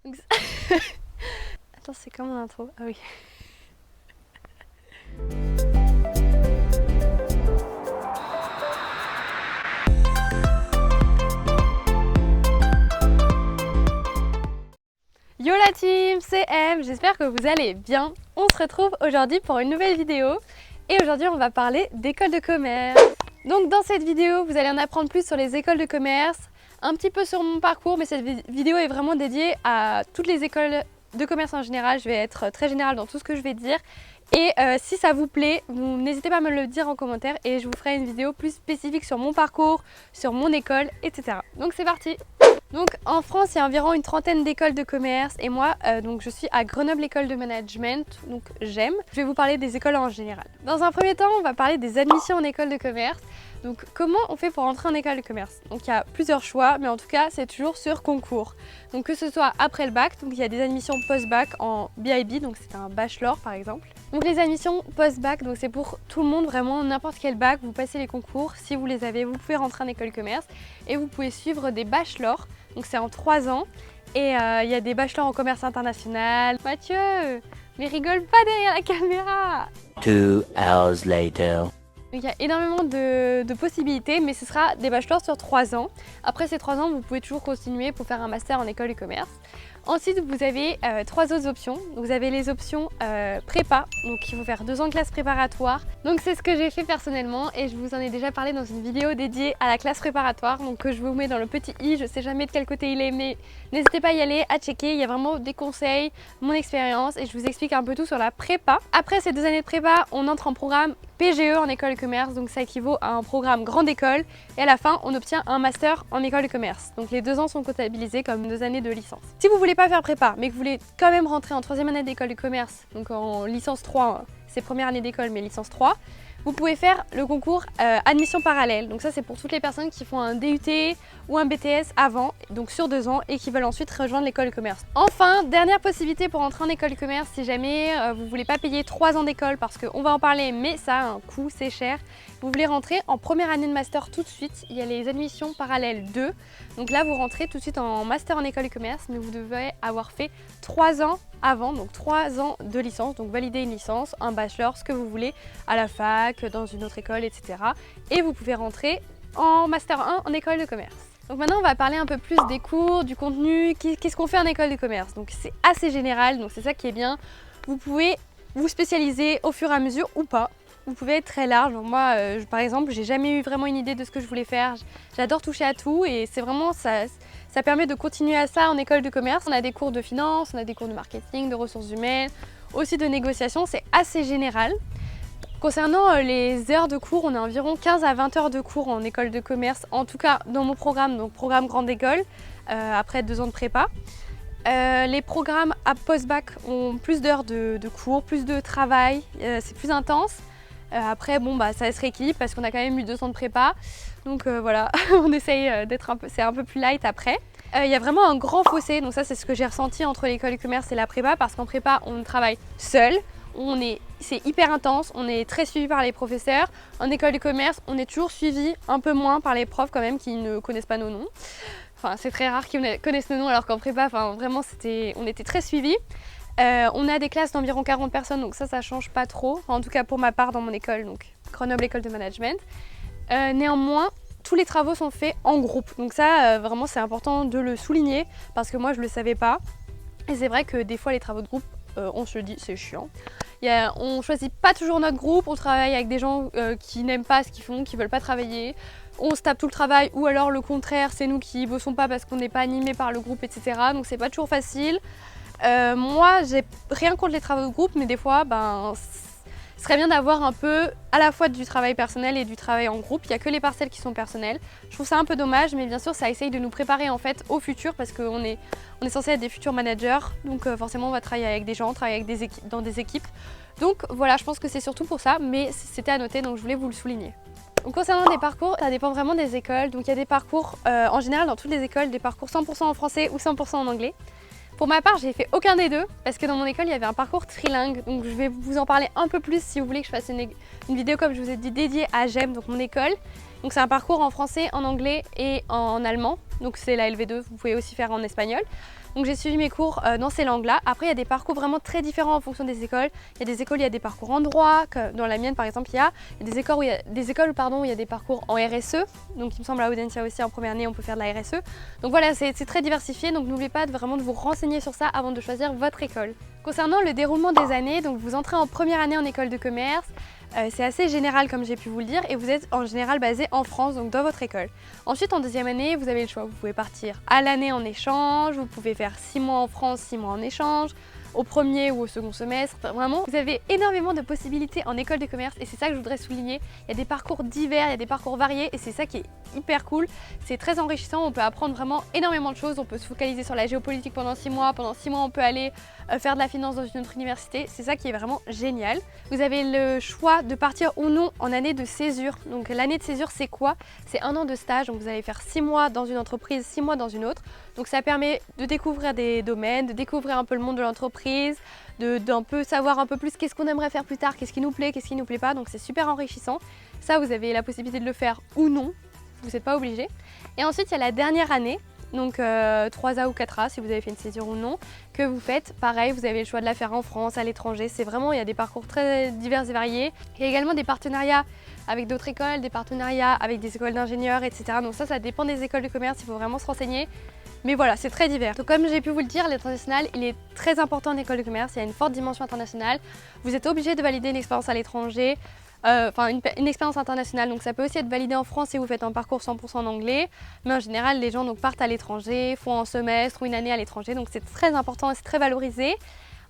Donc... Attends, c'est comme mon intro. Ah oui. Yo la team, c'est M, j'espère que vous allez bien. On se retrouve aujourd'hui pour une nouvelle vidéo et aujourd'hui on va parler d'école de commerce. Donc dans cette vidéo, vous allez en apprendre plus sur les écoles de commerce, un petit peu sur mon parcours, mais cette vidéo est vraiment dédiée à toutes les écoles de commerce en général. Je vais être très générale dans tout ce que je vais dire. Et si ça vous plaît, n'hésitez pas à me le dire en commentaire et je vous ferai une vidéo plus spécifique sur mon parcours, sur mon école, etc. Donc c'est parti! Donc en France, il y a environ une trentaine d'écoles de commerce et moi, donc je suis à Grenoble École de Management, donc j'aime. Je vais vous parler des écoles en général. Dans un premier temps, on va parler des admissions en école de commerce. Donc comment on fait pour entrer en école de commerce? Donc il y a plusieurs choix, mais en tout cas c'est toujours sur concours. Donc que ce soit après le bac, donc il y a des admissions post-bac en BIB, donc c'est un bachelor par exemple. Donc les admissions post-bac, donc c'est pour tout le monde, vraiment n'importe quel bac, vous passez les concours, si vous les avez, vous pouvez rentrer en école de commerce et vous pouvez suivre des bachelors, donc c'est en 3 ans et il y a des bachelors en commerce international. Mathieu, mais rigole pas derrière la caméra! 2 hours later. Donc il y a énormément de possibilités, mais ce sera des bachelors sur 3 ans. Après ces 3 ans, vous pouvez toujours continuer pour faire un master en école de commerce. Ensuite, vous avez 3 autres options. Vous avez les options prépa, donc il faut faire 2 ans de classe préparatoire. Donc c'est ce que j'ai fait personnellement et je vous en ai déjà parlé dans une vidéo dédiée à la classe préparatoire, donc que je vous mets dans le petit i. Je sais jamais de quel côté il est, mais n'hésitez pas à y aller, à checker. Il y a vraiment des conseils, mon expérience et je vous explique un peu tout sur la prépa. Après ces 2 années de prépa, on entre en programme PGE en école de commerce, donc ça équivaut à un programme grande école et à la fin on obtient un master en école de commerce. Donc les 2 ans sont comptabilisés comme 2 années de licence. Si vous voulez pas faire prépa mais que vous voulez quand même rentrer en 3e année d'école de commerce, donc en licence 3, c'est première année d'école mais licence 3, vous pouvez faire le concours admission parallèle. Donc ça c'est pour toutes les personnes qui font un DUT ou un BTS avant, donc sur 2 ans et qui veulent ensuite rejoindre l'école de commerce. Enfin, dernière possibilité pour entrer en école de commerce si jamais vous voulez pas payer 3 ans d'école parce qu'on va en parler mais ça a un coût, c'est cher. Vous voulez rentrer en première année de master tout de suite, il y a les admissions parallèles 2. Donc là vous rentrez tout de suite en master en école de commerce mais vous devez avoir fait 3 ans avant, donc 3 ans de licence, donc valider une licence, un bachelor, ce que vous voulez, à la fac, dans une autre école, etc. Et vous pouvez rentrer en master 1 en école de commerce. Donc maintenant on va parler un peu plus des cours, du contenu, qu'est-ce qu'on fait en école de commerce. Donc c'est assez général, donc c'est ça qui est bien. Vous pouvez vous spécialiser au fur et à mesure ou pas. Vous pouvez être très large. Donc moi par exemple, j'ai jamais eu vraiment une idée de ce que je voulais faire. J'adore toucher à tout et c'est vraiment ça. Ça permet de continuer à ça en école de commerce. On a des cours de finance, on a des cours de marketing, de ressources humaines, aussi de négociation, c'est assez général. Concernant les heures de cours, on a environ 15 à 20 heures de cours en école de commerce, en tout cas dans mon programme, donc programme grande école, après 2 ans de prépa. Les programmes à post-bac ont plus d'heures de cours, plus de travail, c'est plus intense. Après, bon, bah, ça se rééquilibre parce qu'on a quand même eu 2 ans de prépa. Donc voilà, on essaye d'être c'est un peu plus light après. Il y a vraiment un grand fossé, donc ça c'est ce que j'ai ressenti entre l'école de commerce et la prépa, parce qu'en prépa on travaille seul, c'est hyper intense, on est très suivi par les professeurs. En école de commerce, on est toujours suivi un peu moins par les profs quand même qui ne connaissent pas nos noms. Enfin, c'est très rare qu'ils connaissent nos noms alors qu'en prépa, enfin, vraiment on était très suivis. On a des classes d'environ 40 personnes, donc ça change pas trop. Enfin, en tout cas pour ma part dans mon école, donc Grenoble École de Management. Néanmoins, tous les travaux sont faits en groupe. Donc ça, vraiment, c'est important de le souligner parce que moi, je le savais pas. Et c'est vrai que des fois, les travaux de groupe, on se dit, c'est chiant. On choisit pas toujours notre groupe, on travaille avec des gens qui n'aiment pas ce qu'ils font, qui veulent pas travailler. On se tape tout le travail ou alors le contraire, c'est nous qui bossons pas parce qu'on n'est pas animé par le groupe, etc. Donc c'est pas toujours facile. Moi, j'ai rien contre les travaux de groupe, mais des fois, ce serait bien d'avoir un peu à la fois du travail personnel et du travail en groupe. Il n'y a que les parcelles qui sont personnelles. Je trouve ça un peu dommage, mais bien sûr, ça essaye de nous préparer en fait au futur parce qu'on est censé être des futurs managers. Donc forcément, on va travailler avec des gens, travailler avec dans des équipes. Donc voilà, je pense que c'est surtout pour ça, mais c'était à noter, donc je voulais vous le souligner. Donc, concernant des parcours, ça dépend vraiment des écoles. Donc il y a des parcours, en général dans toutes les écoles, des parcours 100% en français ou 100% en anglais. Pour ma part, j'ai fait aucun des deux parce que dans mon école, il y avait un parcours trilingue. Donc je vais vous en parler un peu plus si vous voulez que je fasse une vidéo, comme je vous ai dit, dédiée à GEM, donc mon école. Donc c'est un parcours en français, en anglais et en allemand. Donc c'est la LV2, vous pouvez aussi faire en espagnol. Donc j'ai suivi mes cours dans ces langues-là. Après, il y a des parcours vraiment très différents en fonction des écoles. Il y a des écoles, il y a des parcours en droit, dans la mienne par exemple, il y a des écoles où il y a des parcours en RSE. Donc il me semble à Audencia aussi en première année, on peut faire de la RSE. Donc voilà, c'est très diversifié, donc n'oubliez pas vraiment de vous renseigner sur ça avant de choisir votre école. Concernant le déroulement des années, donc vous entrez en première année en école de commerce. C'est assez général comme j'ai pu vous le dire et vous êtes en général basé en France, donc dans votre école. Ensuite en deuxième année, vous avez le choix, vous pouvez partir à l'année en échange, vous pouvez faire 6 mois en France, 6 mois en échange, au premier ou au second semestre. Vraiment, vous avez énormément de possibilités en école de commerce et c'est ça que je voudrais souligner. Il y a des parcours divers, il y a des parcours variés et c'est ça qui est hyper cool. C'est très enrichissant, on peut apprendre vraiment énormément de choses. On peut se focaliser sur la géopolitique pendant 6 mois. Pendant 6 mois, on peut aller faire de la finance dans une autre université. C'est ça qui est vraiment génial. Vous avez le choix de partir ou non en année de césure. Donc l'année de césure, c'est quoi? C'est 1 an de stage. Donc vous allez faire 6 mois dans une entreprise, 6 mois dans une autre. Donc ça permet de découvrir des domaines, de découvrir un peu le monde de l'entreprise, d'un peu savoir un peu plus qu'est-ce qu'on aimerait faire plus tard, qu'est-ce qui nous plaît, qu'est-ce qui nous plaît pas. Donc c'est super enrichissant. Ça, vous avez la possibilité de le faire ou non. Vous n'êtes pas obligé. Et ensuite, il y a la dernière année, donc 3A ou 4A, si vous avez fait une césure ou non, que vous faites. Pareil, vous avez le choix de la faire en France, à l'étranger. C'est vraiment, il y a des parcours très divers et variés. Il y a également des partenariats avec d'autres écoles, des partenariats avec des écoles d'ingénieurs, etc. Donc ça dépend des écoles de commerce, il faut vraiment se renseigner. Mais voilà, c'est très divers. Donc comme j'ai pu vous le dire, l'international, il est très important en école de commerce. Il y a une forte dimension internationale. Vous êtes obligé de valider une expérience à l'étranger, une expérience internationale. Donc ça peut aussi être validé en France si vous faites un parcours 100% en anglais. Mais en général, les gens donc, partent à l'étranger, font un semestre ou une année à l'étranger. Donc c'est très important et c'est très valorisé.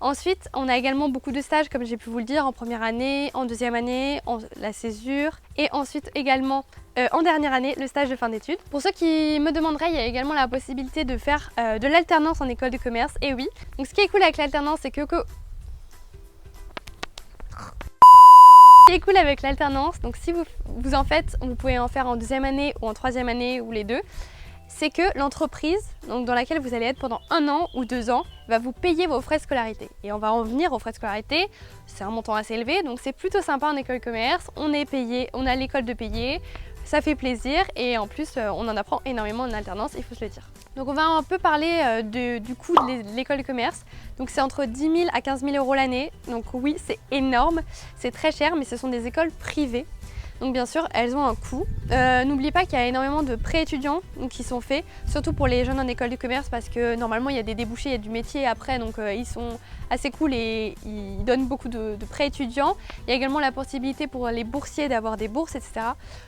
Ensuite, on a également beaucoup de stages, comme j'ai pu vous le dire, en première année, en deuxième année, la césure et ensuite également en dernière année, le stage de fin d'études. Pour ceux qui me demanderaient, il y a également la possibilité de faire de l'alternance en école de commerce, et oui. Donc ce qui est cool avec l'alternance, c'est que... Ce qui est cool avec l'alternance, donc si vous en faites, vous pouvez en faire en deuxième année ou en troisième année ou les deux, c'est que l'entreprise donc dans laquelle vous allez être pendant 1 an ou 2 ans va vous payer vos frais de scolarité. Et on va en venir aux frais de scolarité, c'est un montant assez élevé, donc c'est plutôt sympa en école de commerce, on est payé, on a l'école de payer, ça fait plaisir et en plus on en apprend énormément en alternance, il faut se le dire. Donc on va un peu parler du coût de l'école de commerce. Donc c'est entre 10 000 à 15 000 euros l'année, donc oui c'est énorme, c'est très cher mais ce sont des écoles privées. Donc bien sûr, elles ont un coût. N'oubliez pas qu'il y a énormément de pré-étudiants qui sont faits, surtout pour les jeunes en école de commerce parce que normalement il y a des débouchés, il y a du métier après, donc ils sont assez cool et ils donnent beaucoup de pré-étudiants. Il y a également la possibilité pour les boursiers d'avoir des bourses, etc.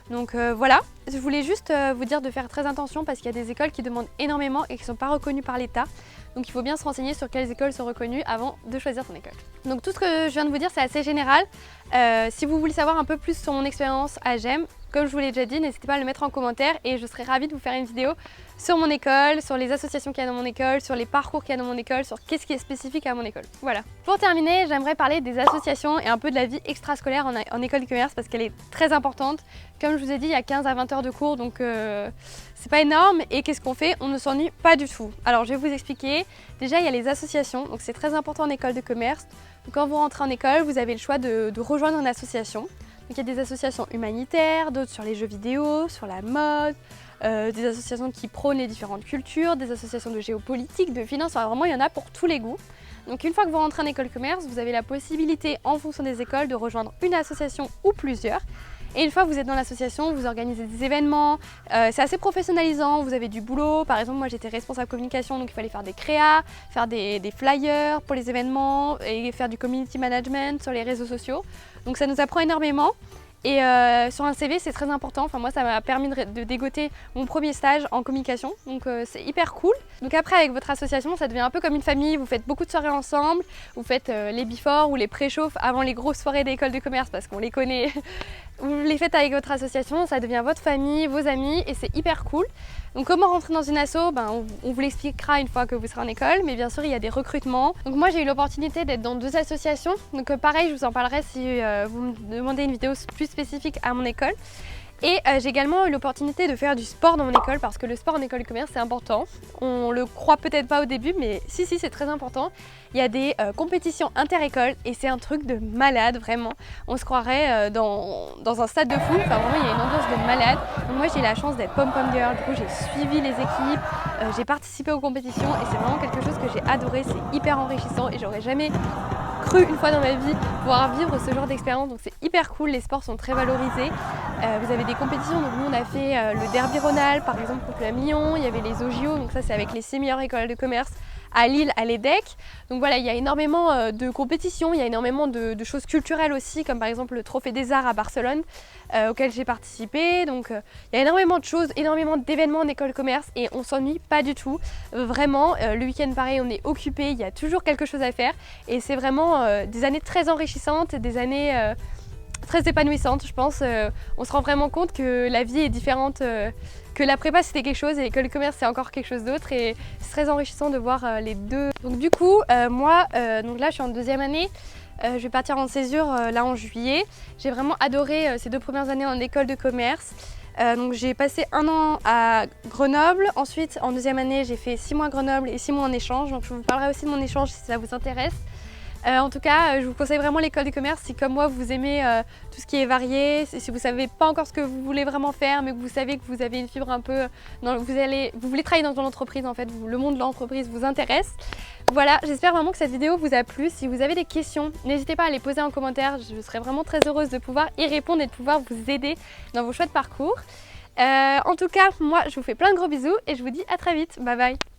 Donc voilà, je voulais juste vous dire de faire très attention parce qu'il y a des écoles qui demandent énormément et qui ne sont pas reconnues par l'État. Donc il faut bien se renseigner sur quelles écoles sont reconnues avant de choisir son école. Donc tout ce que je viens de vous dire c'est assez général. Si vous voulez savoir un peu plus sur mon expérience à GEM, comme je vous l'ai déjà dit, n'hésitez pas à le mettre en commentaire et je serai ravie de vous faire une vidéo sur mon école, sur les associations qu'il y a dans mon école, sur les parcours qu'il y a dans mon école, sur qu'est-ce qui est spécifique à mon école. Voilà. Pour terminer, j'aimerais parler des associations et un peu de la vie extrascolaire en école de commerce parce qu'elle est très importante. Comme je vous ai dit, il y a 15 à 20 heures de cours, donc c'est pas énorme. Et qu'est-ce qu'on fait? On ne s'ennuie pas du tout. Alors je vais vous expliquer. Déjà, il y a les associations, donc c'est très important en école de commerce. Donc, quand vous rentrez en école, vous avez le choix de rejoindre une association. Donc, il y a des associations humanitaires, d'autres sur les jeux vidéo, sur la mode, des associations qui prônent les différentes cultures, des associations de géopolitique, de finance, enfin, vraiment il y en a pour tous les goûts. Donc une fois que vous rentrez en école de commerce, vous avez la possibilité en fonction des écoles de rejoindre une association ou plusieurs. Et une fois que vous êtes dans l'association, vous organisez des événements, c'est assez professionnalisant, vous avez du boulot. Par exemple, moi j'étais responsable communication, donc il fallait faire des créas, faire des flyers pour les événements et faire du community management sur les réseaux sociaux. Donc ça nous apprend énormément. Et sur un CV, c'est très important. Enfin, moi, ça m'a permis de dégoter mon premier stage en communication. Donc, c'est hyper cool. Donc après, avec votre association, ça devient un peu comme une famille. Vous faites beaucoup de soirées ensemble. Vous faites les before ou les préchauffes avant les grosses soirées d'école de commerce parce qu'on les connaît. Vous les faites avec votre association, ça devient votre famille, vos amis et c'est hyper cool. Donc comment rentrer dans une asso, on vous l'expliquera une fois que vous serez en école, mais bien sûr il y a des recrutements. Donc moi j'ai eu l'opportunité d'être dans 2 associations, donc pareil je vous en parlerai si vous me demandez une vidéo plus spécifique à mon école. Et j'ai également eu l'opportunité de faire du sport dans mon école parce que le sport en école de commerce c'est important. On le croit peut-être pas au début mais si c'est très important. Il y a des compétitions inter-écoles et c'est un truc de malade vraiment. On se croirait dans un stade de foot, enfin vraiment il y a une ambiance de malade. Donc moi j'ai eu la chance d'être pom-pom girl, du coup j'ai suivi les équipes, j'ai participé aux compétitions et c'est vraiment quelque chose que j'ai adoré, c'est hyper enrichissant et j'aurais jamais cru une fois dans ma vie pouvoir vivre ce genre d'expérience, donc c'est hyper cool, les sports sont très valorisés. Vous avez des compétitions, donc nous on a fait le derby Rhône-Alpes par exemple contre la Lyon, il y avait les OJO, donc ça c'est avec les 6 meilleures écoles de commerce à Lille, à l'EDEC. Donc voilà, il y a énormément de compétitions, il y a énormément de choses culturelles aussi, comme par exemple le Trophée des Arts à Barcelone, auquel j'ai participé. Donc il y a énormément de choses, énormément d'événements en école de commerce et on s'ennuie pas du tout. Vraiment, le week-end pareil, on est occupé, il y a toujours quelque chose à faire et c'est vraiment des années très enrichissantes, des années très épanouissantes, je pense. On se rend vraiment compte que la vie est différente, que la prépa c'était quelque chose et l'école de commerce c'est encore quelque chose d'autre et c'est très enrichissant de voir les deux. Donc du coup, moi, donc là je suis en 2e année, je vais partir en césure là en juillet. J'ai vraiment adoré ces 2 premières années en école de commerce. Donc j'ai passé 1 an à Grenoble, ensuite en 2e année j'ai fait 6 mois à Grenoble et 6 mois en échange, donc je vous parlerai aussi de mon échange si ça vous intéresse. En tout cas, je vous conseille vraiment l'école de commerce si comme moi vous aimez tout ce qui est varié, si vous ne savez pas encore ce que vous voulez vraiment faire mais que vous savez que vous avez une fibre un peu, vous voulez travailler dans l'entreprise en fait, le monde de l'entreprise vous intéresse. Voilà, j'espère vraiment que cette vidéo vous a plu. Si vous avez des questions, n'hésitez pas à les poser en commentaire, je serai vraiment très heureuse de pouvoir y répondre et de pouvoir vous aider dans vos choix de parcours. En tout cas, moi je vous fais plein de gros bisous et je vous dis à très vite, bye bye.